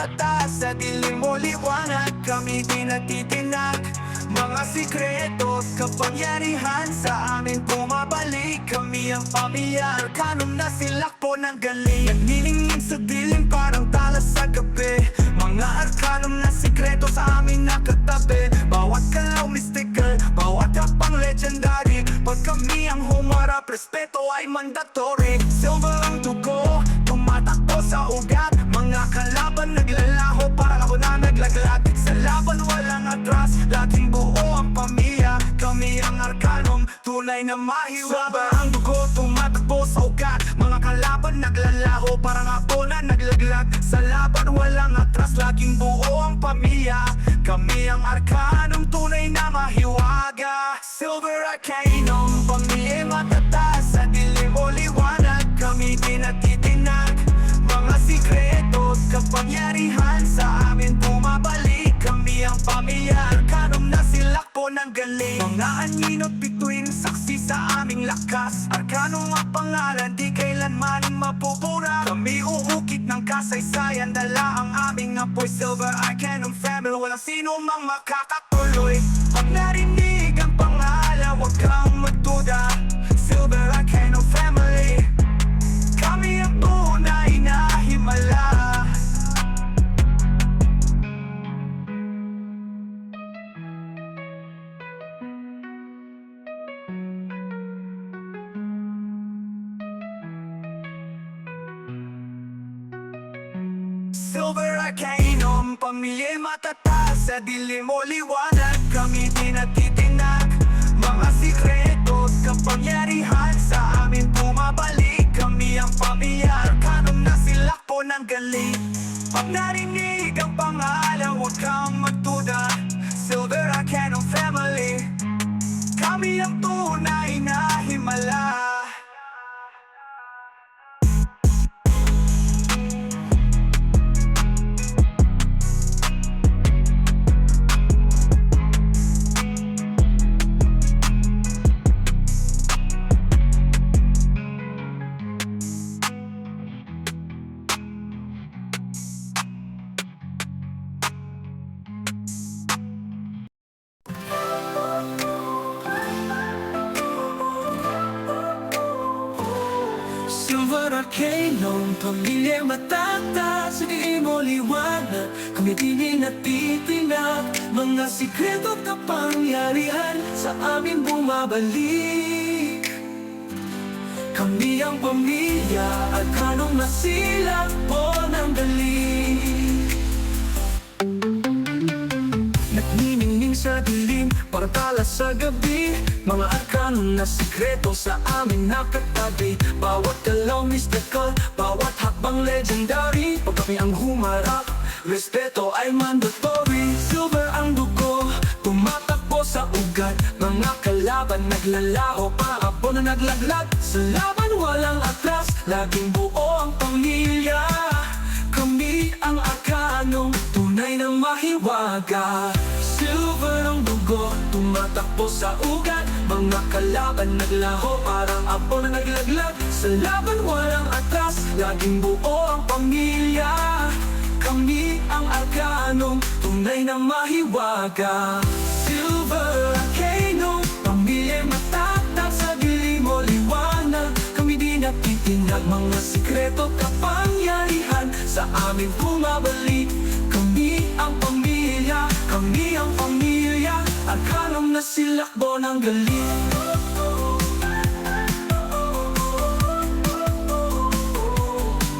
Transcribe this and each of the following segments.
matataas sa dilim o liwanag. Kami di natitinag, mga sikreto at kapangyarihan sa amin bumabalik. Kami ang pamilya, arkanum na silakbo ng galing. Nagniningin sa dilim parang talas sa gabi, mga arkanum na sikreto sa amin nakatabi. Bawat galaw mystical, bawat hakbang legendary. Pag kami ang humarap, respeto ay mandatory. Silver ang dugo, tumatakbo sa ugat. Mga kalaban naglalaho, para ako na naglaglag. Sa laban walang atras, laging buo ang pamilya. Kami ang arkanum, tunay na mahiwaga. Silver ang dugo, tumatakbo sa ugat. Mga kalaban naglalaho, parang ako na naglaglag. Sa laban walang atras, laging buo ang pamilya. Kami ang arkanum, tunay na mahiwaga. Silver Arcanum, pamilya matataas sa dilim o liwanag. Kami di natitinag, mga sikreto at kapangyarihan sa amin bumabalik. Kami ang pamilya, arkanum na silakbo ng galing. Mga anino at bituin, saksi sa aming lakas. Arkanum ang pangalan, di kailanman mapupura. Kami uhukit ng kasaysayan, dala ang aming apoy. Silver Arcanum family, walang sino mang makakatuloy. Pag narinig ang pangalan, huwag kang magduda. Silver Arcanum family, kami ang tunay na himala. Silver Arcanum, pamilya matataas sa dilim o liwanag. Kami di natitinag, mga sikreto at kapangyarihan sa amin bumabalik. Kami ang pamilya, arkanum na silakbo ng galing. Pag narinig ang pangalan, huwag kang magduda. Silver Arcanum family, kami ang tunay na himala. Silver Arcanum, pamilya matataas sa dilim o liwanag. Kami di natitinag, mga sikreto at kapangyarihan sa amin bumabalik. Kami ang pamilya, arkanum na silakbo ng galing. Nagniningning sa dilim, parang talas sa gabi. Mga arkanum na sikreto sa amin nakatabi. Bawat galaw mystical, bawat hakbang legendary. Pag kami ang humarap, respeto ay mandatory. Silver ang dugo, tumatakbo sa ugat. Mga kalaban naglalaho, paabo na naglaglag. Sa laban walang atras, laging buo ang pamilya. Kami ang arkanum, tunay na mahiwaga. Silver ang dugo, tumatakbo sa ugat. Mga kalaban naglaho, parang apo na naglaglag. Sa laban walang atras, laging buo ang pamilya. Kami ang arkanum, tunay na mahiwaga. Silver Arcanum, pamilya matataas sa dilim o liwanag. Kami di natitinag, mga sikreto kapangyarihan sa amin bumabalik. Kami ang pamilya, kami ang pamilya, arkanum na silakbo ng galing.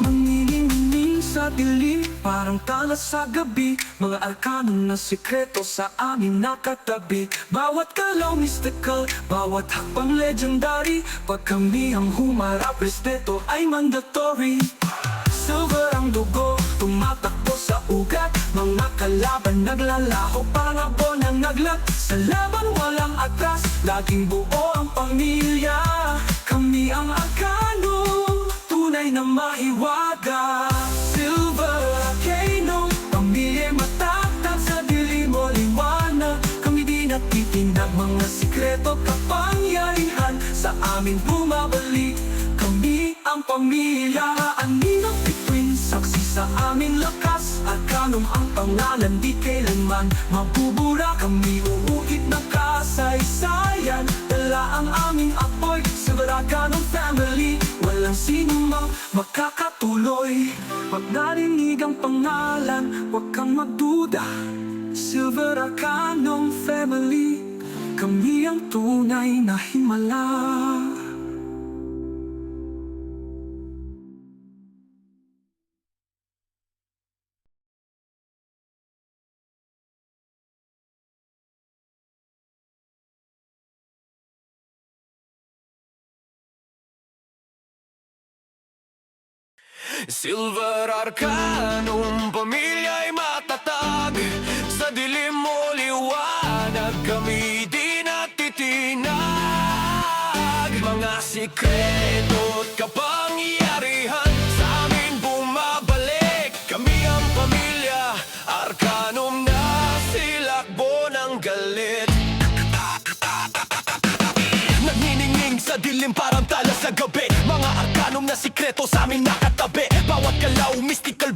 Manginginig sa dilim, parang talas sa gabi. Mga arkanum na sikreto sa amin nakatabi. Bawat galaw mystical, bawat hakbang legendary. Pag kami ang humarap, respeto ay mandatory. Silver ang dugo, tumatakbo sa ugat. Mga kalaban naglalaho, parang abo na naglag. Sa laban walang atras, laging buo ang pamilya. Kami ang arkanum, tunay na mahiwaga. Silver Arcanum, pamilya matataas sa dilim o liwanag. Kami di natitinag, mga sikreto kapangyarihan sa amin bumabalik. Kami ang pamilya, aninang bituin, saksi Sa amin lakas, Arcanum ang pangalan, di kailanman mabubura. Kami uulit ng kasaysayan, dala ang aming apoy. Silver Arcanum family, walang sinumang makakatuloy. Pag narinig ang pangalan, huwag kang magduda. Silver Arcanum family, kami ang tunay na himala. Silver Arcanum, pamilya'y matatag. Sa dilim mo liwanag, kami di natitinag. Mga sikreto at kapangyarihan, sa amin bumabalik. Kami ang pamilya Arcanum na silakbo ng galit. Nagniningning sa dilim parang tala sa gabi. Mga Arcanum na sikreto sa amin nakatabi. Bawat galaw, mystical